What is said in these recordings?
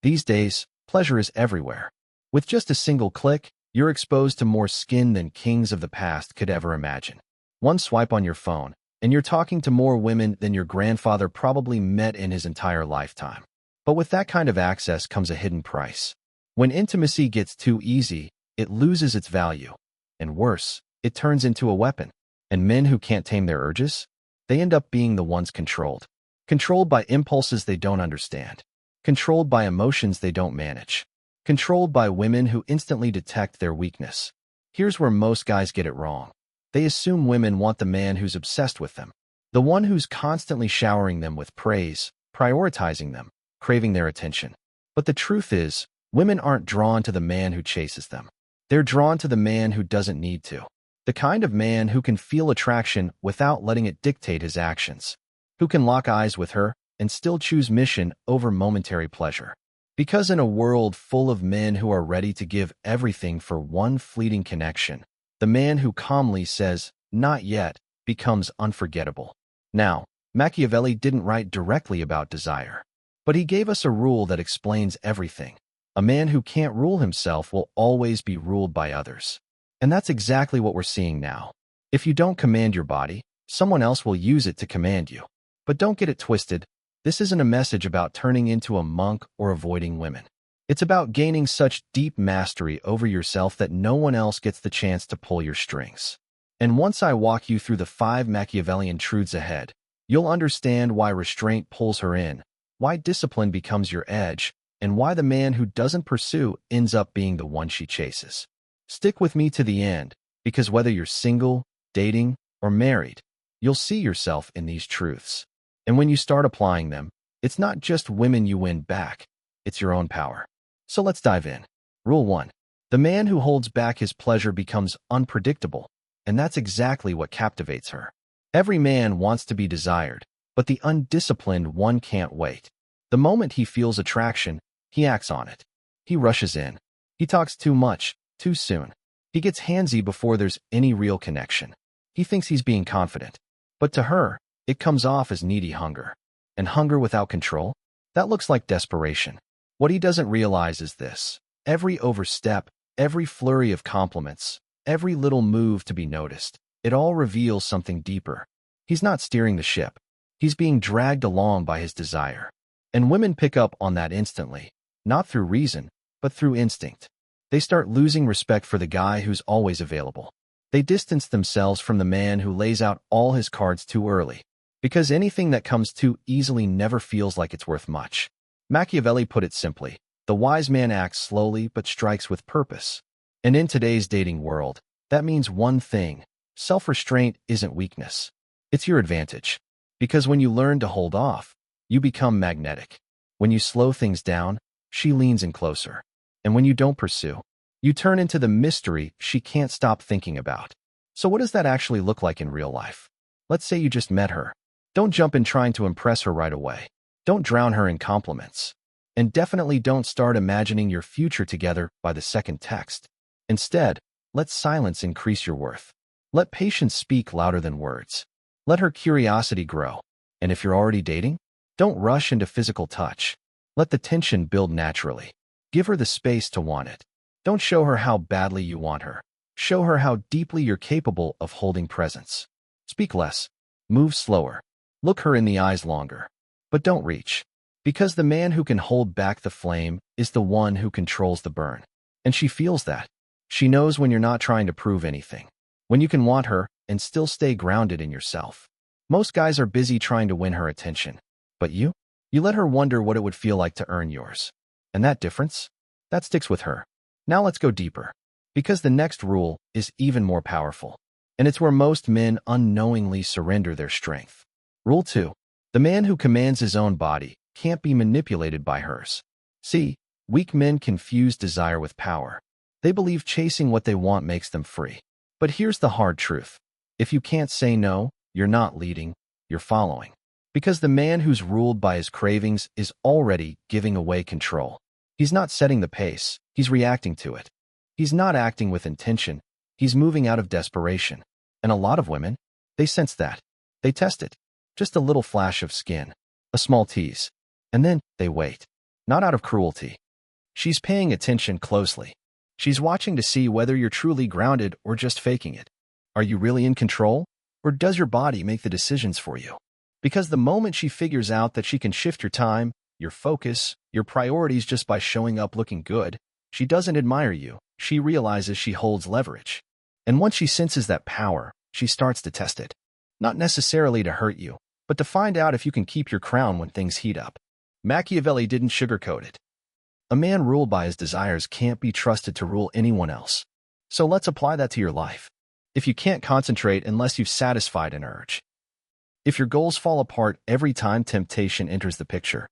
These days, pleasure is everywhere. With just a single click, you're exposed to more skin than kings of the past could ever imagine. One swipe on your phone, and you're talking to more women than your grandfather probably met in his entire lifetime. But with that kind of access comes a hidden price. When intimacy gets too easy, it loses its value. And worse, it turns into a weapon. And men who can't tame their urges? They end up being the ones controlled. Controlled by impulses they don't understand. Controlled by emotions they don't manage. Controlled by women who instantly detect their weakness. Here's where most guys get it wrong. They assume women want the man who's obsessed with them. The one who's constantly showering them with praise, prioritizing them, craving their attention. But the truth is, women aren't drawn to the man who chases them. They're drawn to the man who doesn't need to. The kind of man who can feel attraction without letting it dictate his actions. Who can lock eyes with her and still choose mission over momentary pleasure. Because in a world full of men who are ready to give everything for one fleeting connection, the man who calmly says, "Not yet," becomes unforgettable. Now, Machiavelli didn't write directly about desire. But he gave us a rule that explains everything. A man who can't rule himself will always be ruled by others. And that's exactly what we're seeing now. If you don't command your body, someone else will use it to command you. But don't get it twisted. This isn't a message about turning into a monk or avoiding women. It's about gaining such deep mastery over yourself that no one else gets the chance to pull your strings. And once I walk you through the 5 Machiavellian truths ahead, you'll understand why restraint pulls her in, why discipline becomes your edge, and why the man who doesn't pursue ends up being the one she chases. Stick with me to the end, because whether you're single, dating, or married, you'll see yourself in these truths. And when you start applying them, it's not just women you win back, it's your own power. So let's dive in. Rule 1. The man who holds back his pleasure becomes unpredictable, and that's exactly what captivates her. Every man wants to be desired, but the undisciplined one can't wait. The moment he feels attraction, he acts on it. He rushes in. He talks too much, too soon. He gets handsy before there's any real connection. He thinks he's being confident. But to her, it comes off as needy hunger. And hunger without control? That looks like desperation. What he doesn't realize is this. Every overstep, every flurry of compliments, every little move to be noticed, it all reveals something deeper. He's not steering the ship. He's being dragged along by his desire. And women pick up on that instantly, not through reason, but through instinct. They start losing respect for the guy who's always available. They distance themselves from the man who lays out all his cards too early. Because anything that comes too easily never feels like it's worth much. Machiavelli put it simply, the wise man acts slowly but strikes with purpose. And in today's dating world, that means one thing. Self-restraint isn't weakness. It's your advantage. Because when you learn to hold off, you become magnetic. When you slow things down, she leans in closer. And when you don't pursue, you turn into the mystery she can't stop thinking about. So what does that actually look like in real life? Let's say you just met her. Don't jump in trying to impress her right away. Don't drown her in compliments. And definitely don't start imagining your future together by the second text. Instead, let silence increase your worth. Let patience speak louder than words. Let her curiosity grow. And if you're already dating, don't rush into physical touch. Let the tension build naturally. Give her the space to want it. Don't show her how badly you want her. Show her how deeply you're capable of holding presence. Speak less. Move slower. Look her in the eyes longer. But don't reach. Because the man who can hold back the flame is the one who controls the burn. And she feels that. She knows when you're not trying to prove anything. When you can want her and still stay grounded in yourself. Most guys are busy trying to win her attention. But you? You let her wonder what it would feel like to earn yours. And that difference? That sticks with her. Now let's go deeper. Because the next rule is even more powerful. And it's where most men unknowingly surrender their strength. Rule 2. The man who commands his own body can't be manipulated by hers. See, weak men confuse desire with power. They believe chasing what they want makes them free. But here's the hard truth. If you can't say no, you're not leading, you're following. Because the man who's ruled by his cravings is already giving away control. He's not setting the pace, he's reacting to it. He's not acting with intention, he's moving out of desperation. And a lot of women, they sense that. They test it. Just a little flash of skin, a small tease. And then they wait. not out of cruelty. She's paying attention closely. She's watching to see whether you're truly grounded or just faking it. Are you really in control, or does your body make the decisions for you? Because the moment she figures out that she can shift your time, your focus, your priorities just by showing up looking good, she doesn't admire you. She realizes she holds leverage. And once she senses that power, she starts to test it. Not necessarily to hurt you, but to find out if you can keep your crown when things heat up. Machiavelli didn't sugarcoat it. A man ruled by his desires can't be trusted to rule anyone else. So let's apply that to your life. If you can't concentrate unless you've satisfied an urge, if your goals fall apart every time temptation enters the picture,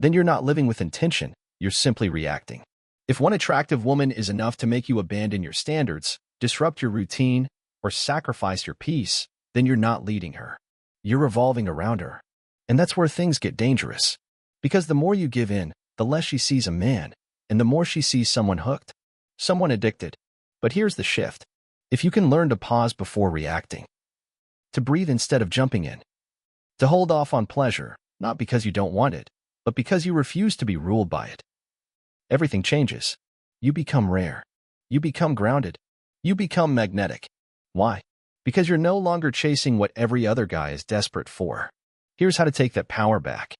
then you're not living with intention, you're simply reacting. If one attractive woman is enough to make you abandon your standards, disrupt your routine, or sacrifice your peace, then you're not leading her. You're revolving around her. And that's where things get dangerous. Because the more you give in, the less she sees a man, and the more she sees someone hooked, someone addicted. But here's the shift. If you can learn to pause before reacting, to breathe instead of jumping in, to hold off on pleasure, not because you don't want it, but because you refuse to be ruled by it, everything changes. You become rare. You become grounded. You become magnetic. Why? Because you're no longer chasing what every other guy is desperate for. Here's how to take that power back.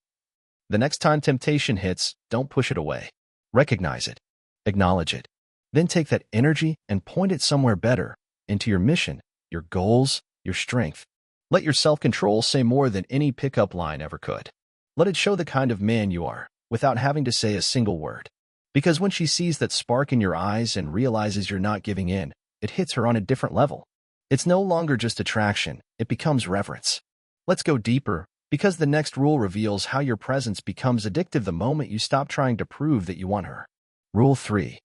The next time temptation hits, don't push it away. Recognize it. Acknowledge it. Then take that energy and point it somewhere better, into your mission, your goals, your strength. Let your self-control say more than any pickup line ever could. Let it show the kind of man you are, without having to say a single word. Because when she sees that spark in your eyes and realizes you're not giving in, it hits her on a different level. It's no longer just attraction, it becomes reverence. Let's go deeper, because the next rule reveals how your presence becomes addictive the moment you stop trying to prove that you want her. Rule 3.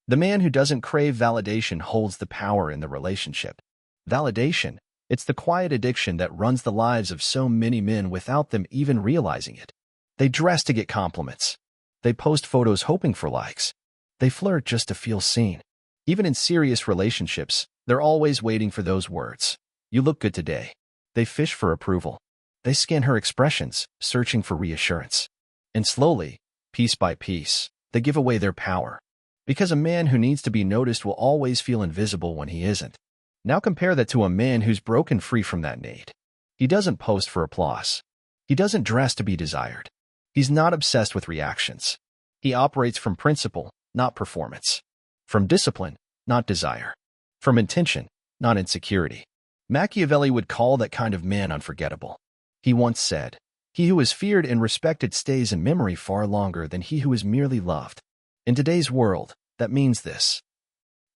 The man who doesn't crave validation holds the power in the relationship. Validation, it's the quiet addiction that runs the lives of so many men without them even realizing it. They dress to get compliments. They post photos hoping for likes. They flirt just to feel seen. Even in serious relationships, they're always waiting for those words. You look good today. They fish for approval. They scan her expressions, searching for reassurance. And slowly, piece by piece, they give away their power. Because a man who needs to be noticed will always feel invisible when he isn't. Now compare that to a man who's broken free from that need. He doesn't post for applause. He doesn't dress to be desired. He's not obsessed with reactions. He operates from principle, not performance. From discipline, not desire. From intention, not insecurity. Machiavelli would call that kind of man unforgettable. He once said, "He who is feared and respected stays in memory far longer than he who is merely loved." In today's world, that means this.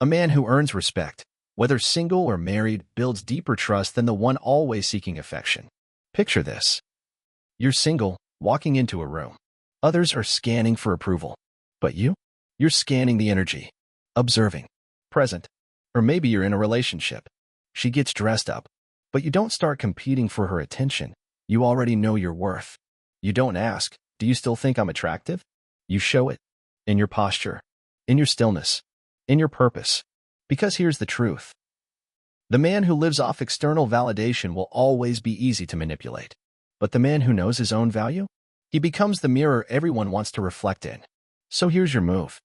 A man who earns respect, whether single or married, builds deeper trust than the one always seeking affection. Picture this. You're single, walking into a room. Others are scanning for approval. But you're scanning the energy, observing, present. Or maybe you're in a relationship. She gets dressed up, but you don't start competing for her attention. You already know your worth. You don't ask, "Do you still think I'm attractive?" You show it. In your posture, in your stillness, in your purpose. Because here's the truth. The man who lives off external validation will always be easy to manipulate. But the man who knows his own value? He becomes the mirror everyone wants to reflect in. So here's your move.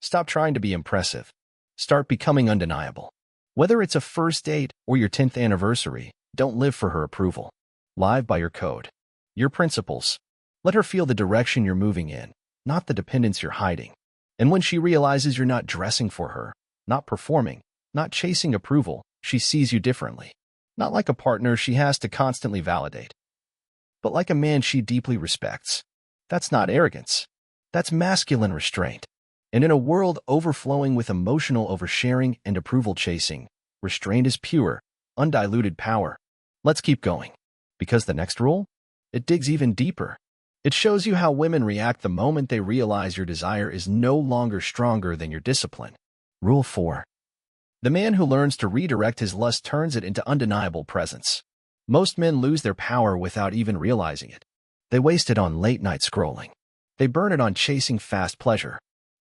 Stop trying to be impressive. Start becoming undeniable. Whether it's a first date or your 10th anniversary, don't live for her approval. Live by your code, your principles. Let her feel the direction you're moving in, not the dependence you're hiding. And when she realizes you're not dressing for her, not performing, not chasing approval, she sees you differently. Not like a partner she has to constantly validate, but like a man she deeply respects. That's not arrogance. That's masculine restraint. And in a world overflowing with emotional oversharing and approval chasing, restraint is pure, undiluted power. Let's keep going. Because the next rule? It digs even deeper. It shows you how women react the moment they realize your desire is no longer stronger than your discipline. Rule 4. The man who learns to redirect his lust turns it into undeniable presence. Most men lose their power without even realizing it. They waste it on late-night scrolling. They burn it on chasing fast pleasure.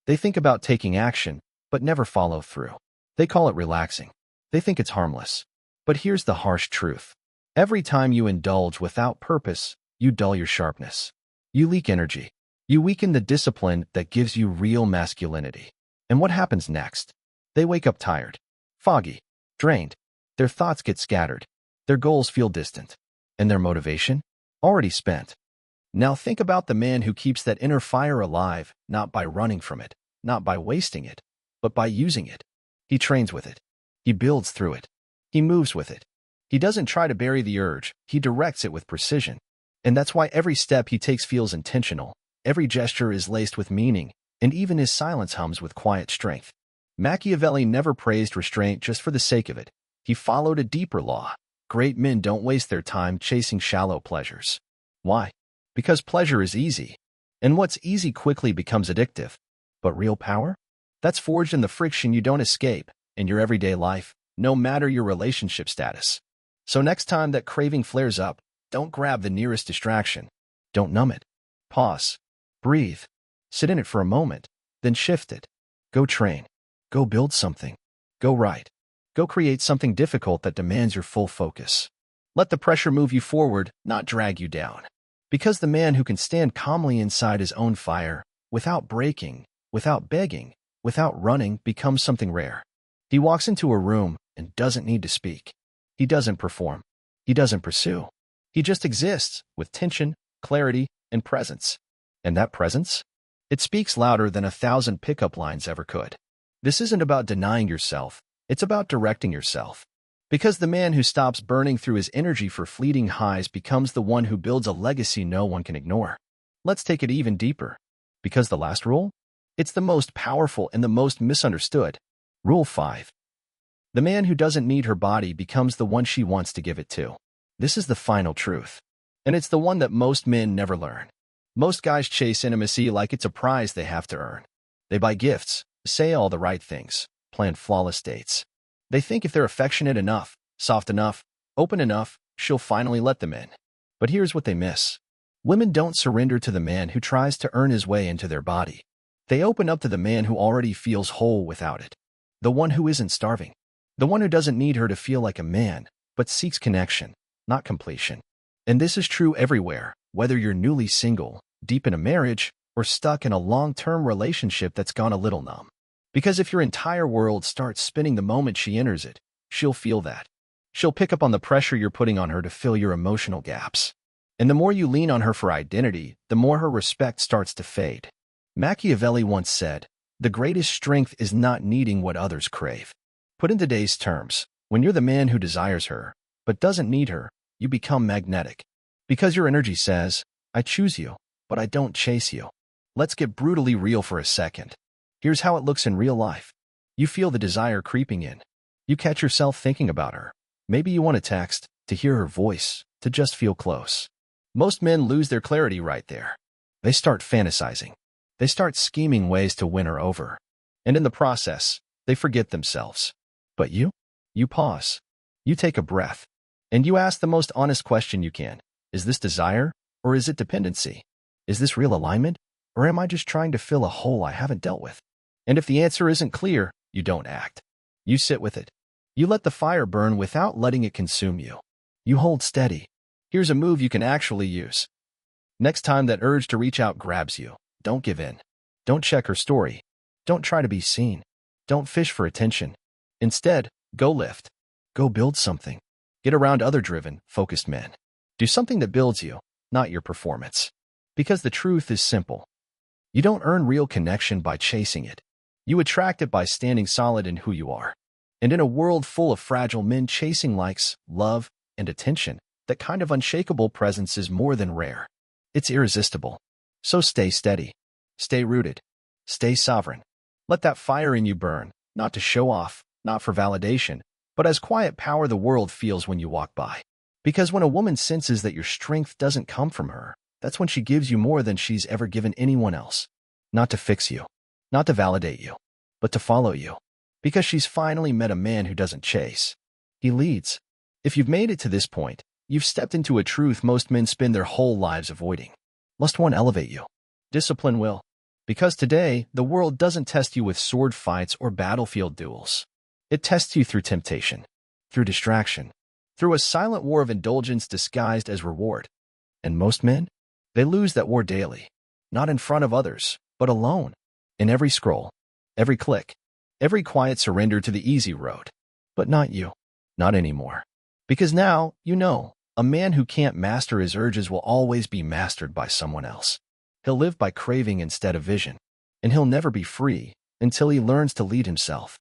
They think about taking action, but never follow through. They call it relaxing. They think it's harmless. But here's the harsh truth. Every time you indulge without purpose, you dull your sharpness. You leak energy. You weaken the discipline that gives you real masculinity. And what happens next? They wake up tired, foggy, drained. Their thoughts get scattered. Their goals feel distant. And their motivation? Already spent. Now think about the man who keeps that inner fire alive, not by running from it, not by wasting it, but by using it. He trains with it. He builds through it. He moves with it. He doesn't try to bury the urge, he directs it with precision. And that's why every step he takes feels intentional, every gesture is laced with meaning, and even his silence hums with quiet strength. Machiavelli never praised restraint just for the sake of it. He followed a deeper law. Great men don't waste their time chasing shallow pleasures. Why? Because pleasure is easy. And what's easy quickly becomes addictive. But real power? That's forged in the friction you don't escape, in your everyday life, no matter your relationship status. So next time that craving flares up, don't grab the nearest distraction. Don't numb it. Pause. Breathe. Sit in it for a moment, then shift it. Go train. Go build something. Go write. Go create something difficult that demands your full focus. Let the pressure move you forward, not drag you down. Because the man who can stand calmly inside his own fire, without breaking, without begging, without running, becomes something rare. He walks into a room and doesn't need to speak. He doesn't perform. He doesn't pursue. He just exists with tension, clarity, and presence. And that presence? It speaks louder than 1,000 pickup lines ever could. This isn't about denying yourself. It's about directing yourself. Because the man who stops burning through his energy for fleeting highs becomes the one who builds a legacy no one can ignore. Let's take it even deeper. Because the last rule? It's the most powerful and the most misunderstood. Rule 5. The man who doesn't need her body becomes the one she wants to give it to. This is the final truth. And it's the one that most men never learn. Most guys chase intimacy like it's a prize they have to earn. They buy gifts, say all the right things, plan flawless dates. They think if they're affectionate enough, soft enough, open enough, she'll finally let them in. But here's what they miss. Women don't surrender to the man who tries to earn his way into their body. They open up to the man who already feels whole without it. The one who isn't starving. The one who doesn't need her to feel like a man, but seeks connection, not completion. And this is true everywhere, whether you're newly single, deep in a marriage, or stuck in a long-term relationship that's gone a little numb. Because if your entire world starts spinning the moment she enters it, she'll feel that. She'll pick up on the pressure you're putting on her to fill your emotional gaps. And the more you lean on her for identity, the more her respect starts to fade. Machiavelli once said, "The greatest strength is not needing what others crave." Put in today's terms, when you're the man who desires her, but doesn't need her, you become magnetic. Because your energy says, "I choose you, but I don't chase you." Let's get brutally real for a second. Here's how it looks in real life. You feel the desire creeping in. You catch yourself thinking about her. Maybe you want to text, to hear her voice, to just feel close. Most men lose their clarity right there. They start fantasizing. They start scheming ways to win her over. And in the process, they forget themselves. But you? You pause. You take a breath. And you ask the most honest question you can. Is this desire, or is it dependency? Is this real alignment, or am I just trying to fill a hole I haven't dealt with? And if the answer isn't clear, you don't act. You sit with it. You let the fire burn without letting it consume you. You hold steady. Here's a move you can actually use. Next time that urge to reach out grabs you, don't give in. Don't check her story. Don't try to be seen. Don't fish for attention. Instead, go lift. Go build something. Get around other driven, focused men. Do something that builds you, not your performance. Because the truth is simple. You don't earn real connection by chasing it. You attract it by standing solid in who you are. And in a world full of fragile men chasing likes, love, and attention, that kind of unshakable presence is more than rare. It's irresistible. So stay steady. Stay rooted. Stay sovereign. Let that fire in you burn, not to show off, not for validation, but as quiet power the world feels when you walk by. Because when a woman senses that your strength doesn't come from her, that's when she gives you more than she's ever given anyone else. Not to fix you, not to validate you, but to follow you. Because she's finally met a man who doesn't chase. He leads. If you've made it to this point, you've stepped into a truth most men spend their whole lives avoiding. Must one elevate you? Discipline will. Because today, the world doesn't test you with sword fights or battlefield duels. It tests you through temptation, through distraction, through a silent war of indulgence disguised as reward. And most men? They lose that war daily. not in front of others, but alone. In every scroll, every click, every quiet surrender to the easy road. But not you. Not anymore. Because now, you know, a man who can't master his urges will always be mastered by someone else. He'll live by craving instead of vision, and he'll never be free until he learns to lead himself.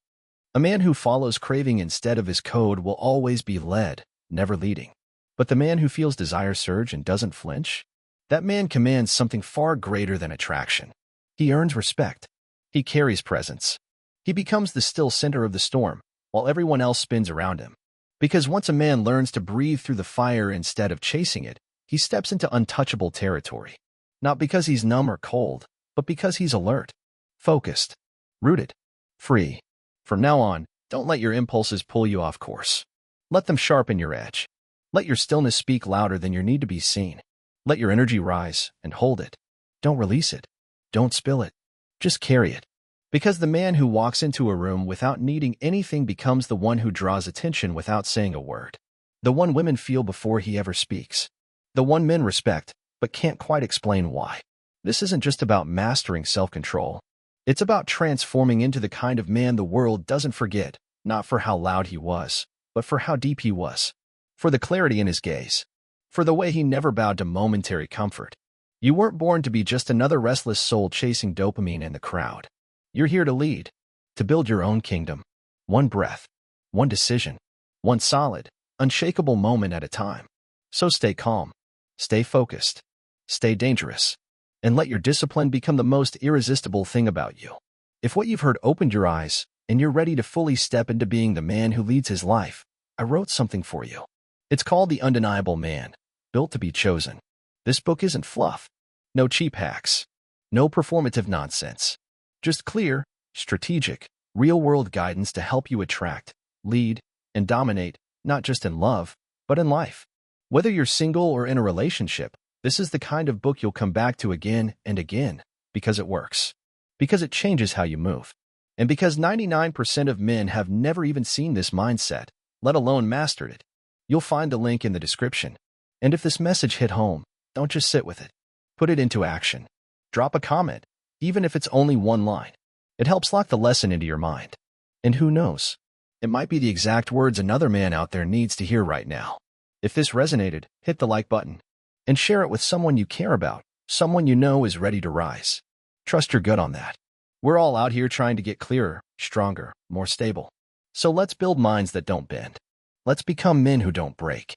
A man who follows craving instead of his code will always be led, never leading. But the man who feels desire surge and doesn't flinch, that man commands something far greater than attraction. He earns respect. He carries presence. He becomes the still center of the storm, while everyone else spins around him. Because once a man learns to breathe through the fire instead of chasing it, he steps into untouchable territory. Not because he's numb or cold, but because he's alert, focused, rooted, free. From now on, don't let your impulses pull you off course. Let them sharpen your edge. Let your stillness speak louder than your need to be seen. Let your energy rise and hold it. Don't release it. Don't spill it. Just carry it. Because the man who walks into a room without needing anything becomes the one who draws attention without saying a word. The one women feel before he ever speaks. The one men respect, but can't quite explain why. This isn't just about mastering self-control. It's about transforming into the kind of man the world doesn't forget, not for how loud he was, but for how deep he was. For the clarity in his gaze. For the way he never bowed to momentary comfort. You weren't born to be just another restless soul chasing dopamine in the crowd. You're here to lead, to build your own kingdom. One breath, one decision, one solid, unshakable moment at a time. So stay calm, stay focused, stay dangerous, and let your discipline become the most irresistible thing about you. If what you've heard opened your eyes, and you're ready to fully step into being the man who leads his life, I wrote something for you. It's called The Undeniable Man, Built to be Chosen. This book isn't fluff. No cheap hacks. No performative nonsense. Just clear, strategic, real-world guidance to help you attract, lead, and dominate, not just in love, but in life. Whether you're single or in a relationship, this is the kind of book you'll come back to again and again, because it works. Because it changes how you move. And because 99% of men have never even seen this mindset, let alone mastered it. You'll find the link in the description. And if this message hit home, don't just sit with it. Put it into action. Drop a comment, even if it's only one line. It helps lock the lesson into your mind. And who knows? It might be the exact words another man out there needs to hear right now. If this resonated, hit the like button. And share it with someone you care about, someone you know is ready to rise. Trust your gut on that. We're all out here trying to get clearer, stronger, more stable. So let's build minds that don't bend. Let's become men who don't break.